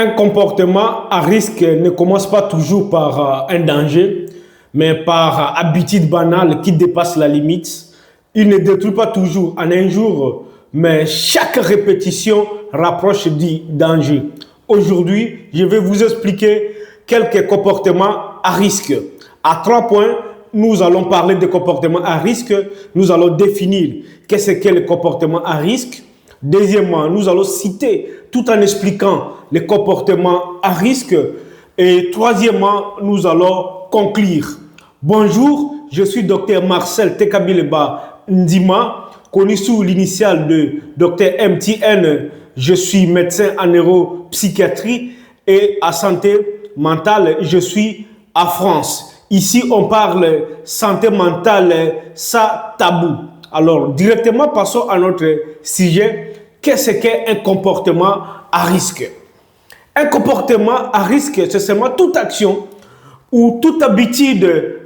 Un comportement à risque ne commence pas toujours par un danger, mais par habitude banale qui dépasse la limite. Il ne détruit pas toujours en un jour, mais chaque répétition rapproche du danger. Aujourd'hui, je vais vous expliquer quelques comportements à risque. À 3 points, nous allons parler de comportements à risque. Nous allons définir qu'est-ce qu'est le comportement à risque. Deuxièmement, nous allons citer tout en expliquant les comportements à risque. Et troisièmement, nous allons conclure. Bonjour, je suis Dr Marcel Tekabileba Ndima, connu sous l'initiale de Dr MTN. Je suis médecin en neuropsychiatrie et à santé mentale. Je suis à France. Ici, on parle santé mentale, ça tabou. Alors, directement, passons à notre sujet. Qu'est-ce qu'est un comportement à risque? Un comportement à risque, c'est seulement toute action ou toute habitude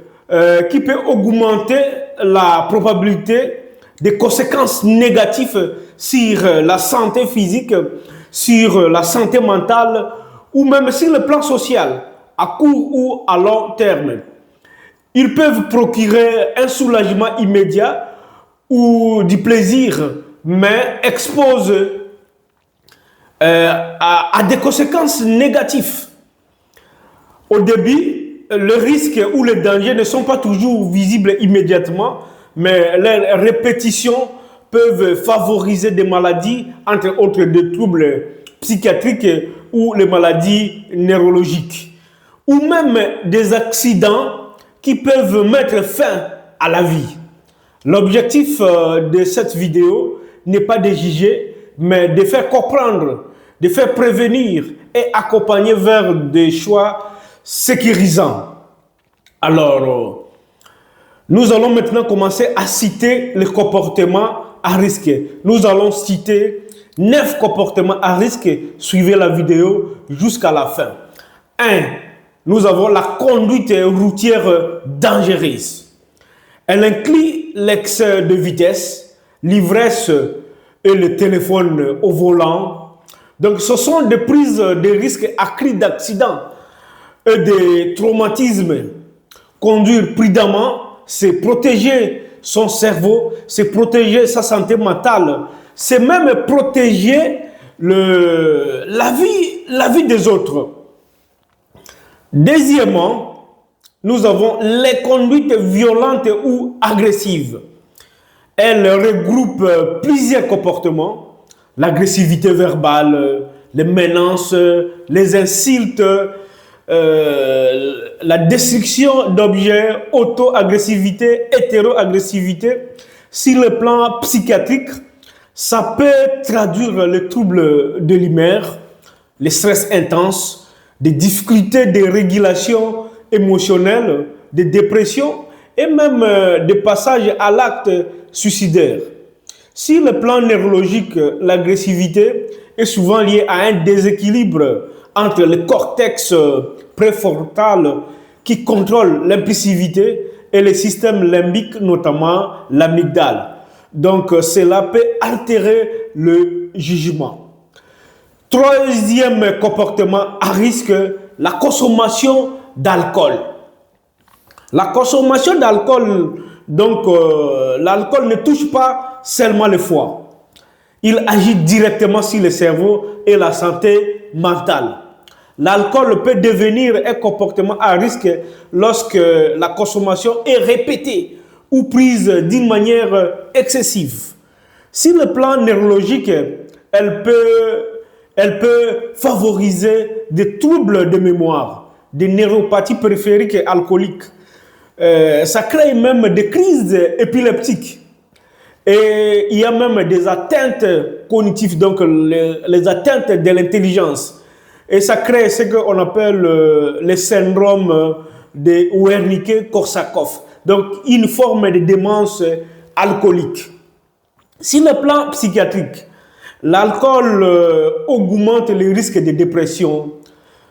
qui peut augmenter la probabilité des conséquences négatives sur la santé physique, sur la santé mentale ou même sur le plan social, à court ou à long terme. Ils peuvent procurer un soulagement immédiat ou du plaisir, mais exposent à des conséquences négatives. Au début, le risque ou le danger ne sont pas toujours visibles immédiatement, mais leurs répétitions peuvent favoriser des maladies, entre autres des troubles psychiatriques ou les maladies neurologiques, ou même des accidents qui peuvent mettre fin à la vie. L'objectif de cette vidéo n'est pas de juger, mais de faire comprendre, de faire prévenir et accompagner vers des choix sécurisants. Alors, nous allons maintenant commencer à citer les comportements à risque. Nous allons citer 9 comportements à risque. Suivez la vidéo jusqu'à la fin. 1. Nous avons la conduite routière dangereuse. Elle inclut l'excès de vitesse, l'ivresse et le téléphone au volant. Donc, ce sont des prises de risques accrus d'accidents et de traumatismes. Conduire prudemment, c'est protéger son cerveau, c'est protéger sa santé mentale, c'est même protéger la vie des autres. Deuxièmement, nous avons les conduites violentes ou agressives. Elles regroupent plusieurs comportements: l'agressivité verbale, les menaces, les insultes, la destruction d'objets, auto-agressivité, hétéro-agressivité. Sur le plan psychiatrique, ça peut traduire les troubles de l'humeur, le stress intense, des difficultés de régulation émotionnelle, des dépressions et même des passages à l'acte suicidaire. Sur le plan neurologique, l'agressivité est souvent liée à un déséquilibre entre le cortex préfrontal qui contrôle l'impulsivité et le système limbique, notamment l'amygdale. Donc, cela peut altérer le jugement. Troisième comportement à risque, la consommation d'alcool. La consommation d'alcool, donc l'alcool ne touche pas seulement le foie. Il agit directement sur le cerveau et la santé mentale. L'alcool peut devenir un comportement à risque lorsque la consommation est répétée ou prise d'une manière excessive. Sur le plan neurologique, elle peut favoriser des troubles de mémoire, des neuropathies périphériques alcooliques. Ça crée même des crises épileptiques. Et il y a même des atteintes cognitives, donc les atteintes de l'intelligence. Et ça crée ce qu'on appelle le syndrome de Wernicke-Korsakoff. Donc, une forme de démence alcoolique. Sur le plan psychiatrique, l'alcool augmente les risques de dépression,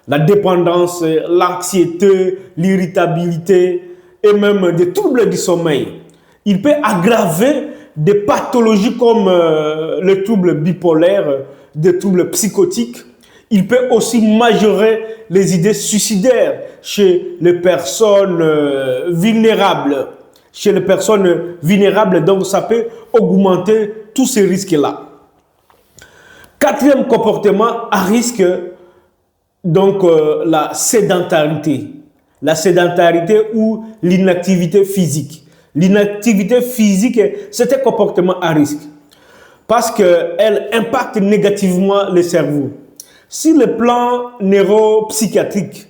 la dépendance, l'anxiété, l'irritabilité et même des troubles du sommeil. Il peut aggraver des pathologies comme les troubles bipolaires, des troubles psychotiques. Il peut aussi majorer les idées suicidaires chez les personnes vulnérables. Chez les personnes vulnérables, donc ça peut augmenter tous ces risques-là. Quatrième comportement à risque, donc la sédentarité. La sédentarité ou l'inactivité physique. L'inactivité physique, c'est un comportement à risque parce qu'elle impacte négativement le cerveau. Si le plan neuropsychiatrique,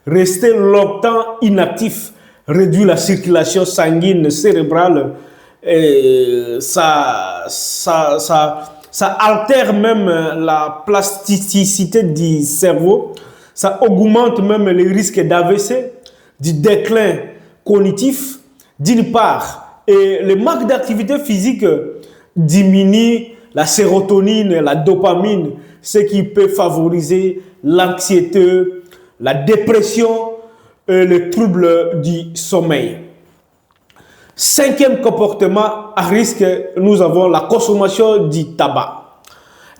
rester longtemps inactif, réduit la circulation sanguine cérébrale, et ça altère même la plasticité du cerveau, ça augmente même les risques d'AVC, du déclin cognitif, d'une part, et le manque d'activité physique diminue la sérotonine, la dopamine, ce qui peut favoriser l'anxiété, la dépression et les troubles du sommeil. Cinquième comportement à risque, nous avons la consommation du tabac.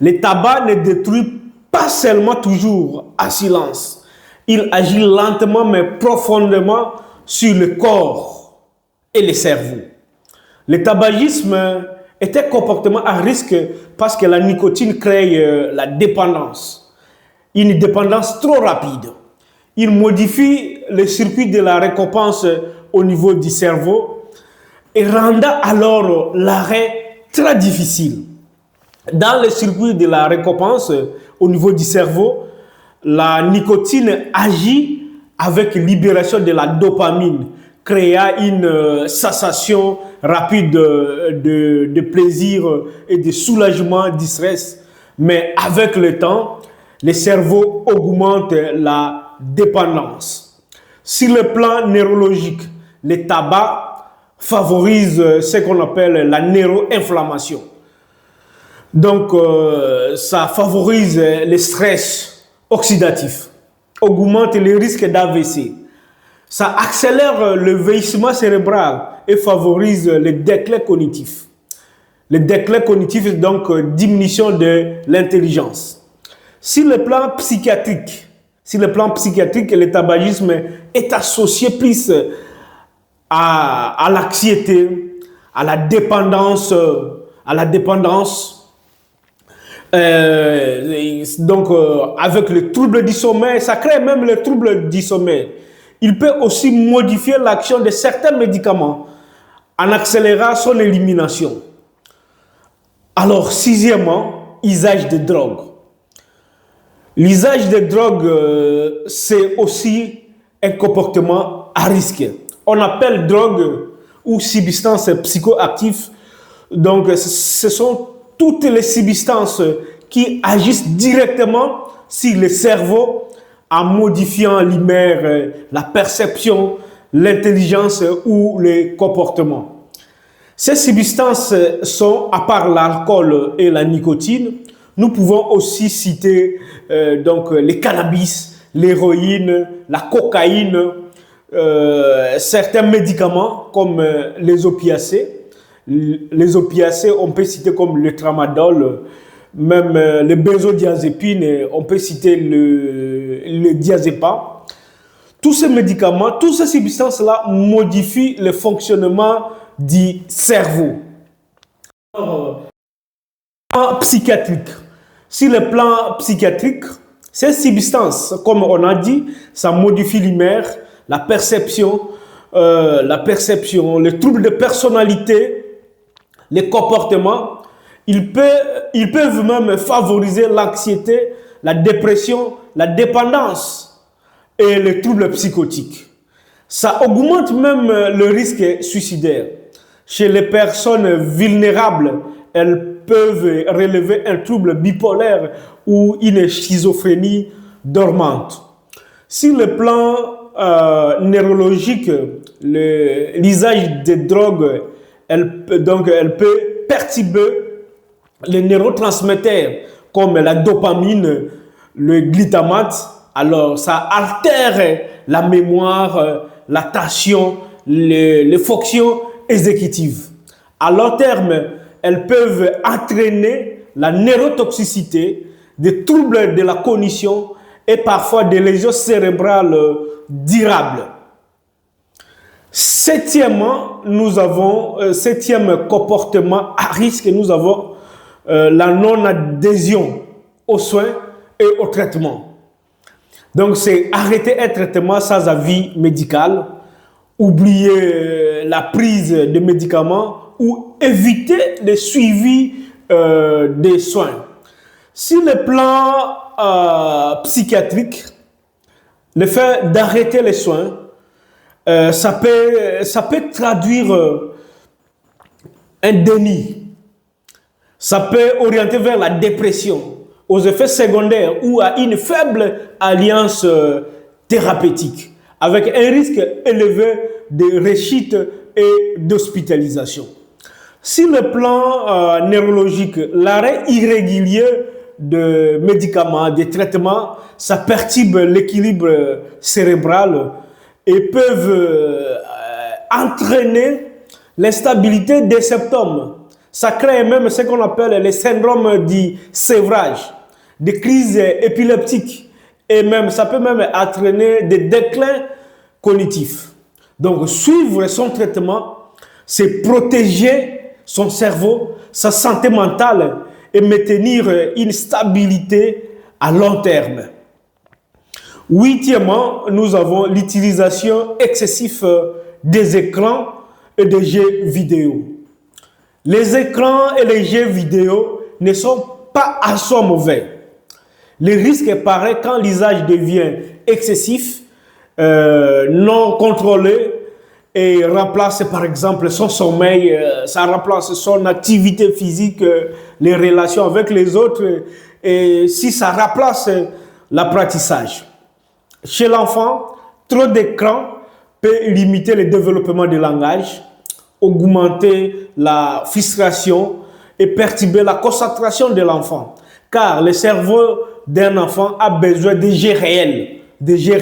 Le tabac ne détruit pas seulement toujours en silence. Il agit lentement mais profondément sur le corps et le cerveau. Le tabagisme est un comportement à risque parce que la nicotine crée la dépendance. Une dépendance trop rapide. Il modifie le circuit de la récompense au niveau du cerveau et rendant alors l'arrêt très difficile. Dans le circuit de la récompense au niveau du cerveau, la nicotine agit avec libération de la dopamine, créant une sensation rapide de plaisir et de soulagement du stress. Mais avec le temps, le cerveau augmente la dépendance. Sur le plan neurologique, le tabac favorise ce qu'on appelle la neuroinflammation. Donc, ça favorise le stress oxydatif, augmente les risques d'AVC. Ça accélère le vieillissement cérébral et favorise le déclin cognitif. Le déclin cognitif est donc diminution de l'intelligence. Sur le plan psychiatrique, le tabagisme est associé plus à l'anxiété, à la dépendance, avec le trouble du sommeil, ça crée même le trouble du sommeil. Il peut aussi modifier l'action de certains médicaments en accélérant son élimination. Alors, sixièmement, usage de drogue. L'usage de drogue, c'est aussi un comportement à risque. On appelle drogue ou substance psychoactive. Donc, ce sont toutes les substances qui agissent directement sur le cerveau en modifiant l'humeur, la perception, l'intelligence ou les comportements. Ces substances sont, à part l'alcool et la nicotine, nous pouvons aussi citer les cannabis, l'héroïne, la cocaïne, certains médicaments comme les opiacés. Les opiacés, on peut citer comme le tramadol, même les benzodiazépines, on peut citer le diazépam. Tous ces médicaments, toutes ces substances-là modifient le fonctionnement du cerveau. Psychiatrique. Sur le plan psychiatrique, ces substances, comme on a dit, ça modifie l'humeur, la perception, les troubles de personnalité, les comportements. Ils peuvent même favoriser l'anxiété, la dépression, la dépendance et les troubles psychotiques. Ça augmente même le risque suicidaire. Chez les personnes vulnérables, elles peuvent relever un trouble bipolaire ou une schizophrénie dormante. Sur le plan neurologique, l'usage de drogue, elle peut perturber les neurotransmetteurs comme la dopamine, le glutamate. Alors, ça altère la mémoire, l'attention, les fonctions exécutives. À long terme, elles peuvent entraîner la neurotoxicité, des troubles de la cognition et parfois des lésions cérébrales durables. Septièmement, septième comportement à risque, nous avons la non-adhésion aux soins et au traitement. Donc, c'est arrêter un traitement sans avis médical, oublier la prise de médicaments ou éviter le suivi des soins. Sur le plan psychiatrique, le fait d'arrêter les soins, ça peut traduire un déni. Ça peut orienter vers la dépression, aux effets secondaires ou à une faible alliance thérapeutique, avec un risque élevé de rechute et d'hospitalisation. Sur le plan neurologique, l'arrêt irrégulier de médicaments, de traitements, ça perturbe l'équilibre cérébral et peuvent entraîner l'instabilité des symptômes. Ça crée même ce qu'on appelle les syndromes du sévrage, des crises épileptiques et même ça peut même entraîner des déclins cognitifs. Donc suivre son traitement, c'est protéger son cerveau, sa santé mentale et maintenir une stabilité à long terme. Huitièmement, nous avons l'utilisation excessive des écrans et des jeux vidéo. Les écrans et les jeux vidéo ne sont pas en soi mauvais. Le risque apparaît quand l'usage devient excessif, non contrôlé et remplace par exemple son sommeil, ça remplace son activité physique, les relations avec les autres et si ça remplace l'apprentissage. Chez l'enfant, trop d'écran peut limiter le développement du langage, augmenter la frustration et perturber la concentration de l'enfant. Car le cerveau d'un enfant a besoin de jeux réels, des jeux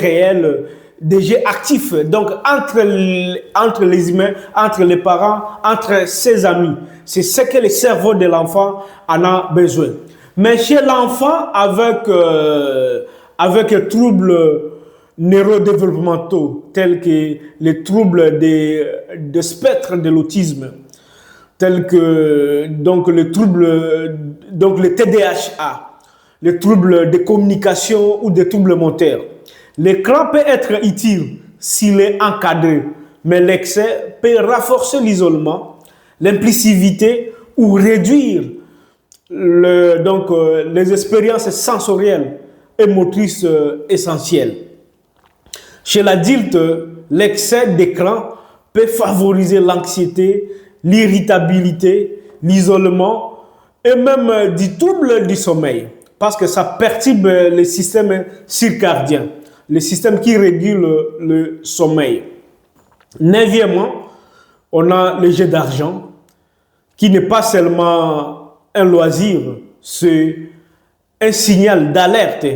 actifs. Donc, entre les humains, entre les parents, entre ses amis. C'est ce que le cerveau de l'enfant en a besoin. Mais chez l'enfant avec troubles neurodéveloppementaux tels que les troubles de spectre de l'autisme, tels que le TDAH, les troubles de communication ou des troubles moteurs. L'écran peut être utile s'il est encadré, mais l'excès peut renforcer l'isolement, l'impulsivité ou réduire les expériences sensorielles et motrices essentielles. Chez l'adulte, l'excès d'écran peut favoriser l'anxiété, l'irritabilité, l'isolement et même du trouble du sommeil parce que ça perturbe le système circadien, le système qui régule le sommeil. Neuvièmement, on a le jeu d'argent qui n'est pas seulement un loisir, c'est un signal d'alerte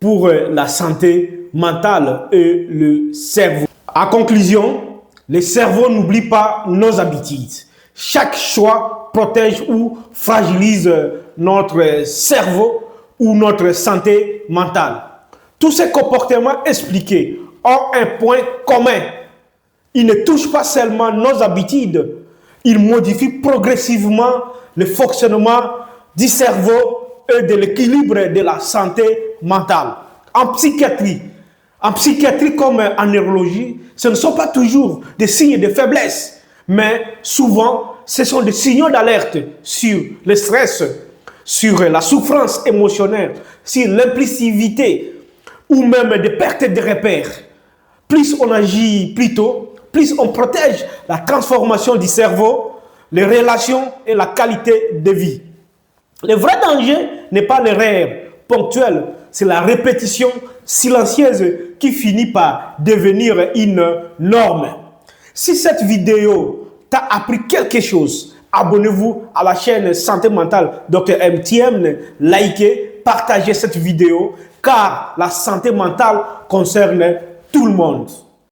pour la santé mentale et le cerveau. En conclusion, le cerveau n'oublie pas nos habitudes. Chaque choix protège ou fragilise notre cerveau ou notre santé mentale. Tous ces comportements expliqués ont un point commun. Ils ne touchent pas seulement nos habitudes, ils modifient progressivement le fonctionnement du cerveau et de l'équilibre de la santé mentale. En psychiatrie comme en neurologie, ce ne sont pas toujours des signes de faiblesse, mais souvent, ce sont des signaux d'alerte sur le stress, sur la souffrance émotionnelle, sur l'impulsivité ou même des pertes de repères. Plus on agit plus tôt, plus on protège la transformation du cerveau, les relations et la qualité de vie. Le vrai danger n'est pas l'erreur ponctuelle, c'est la répétition silencieuse qui finit par devenir une norme. Si cette vidéo t'a appris quelque chose, abonnez-vous à la chaîne Santé Mentale Dr MTM, likez, partagez cette vidéo car la santé mentale concerne tout le monde.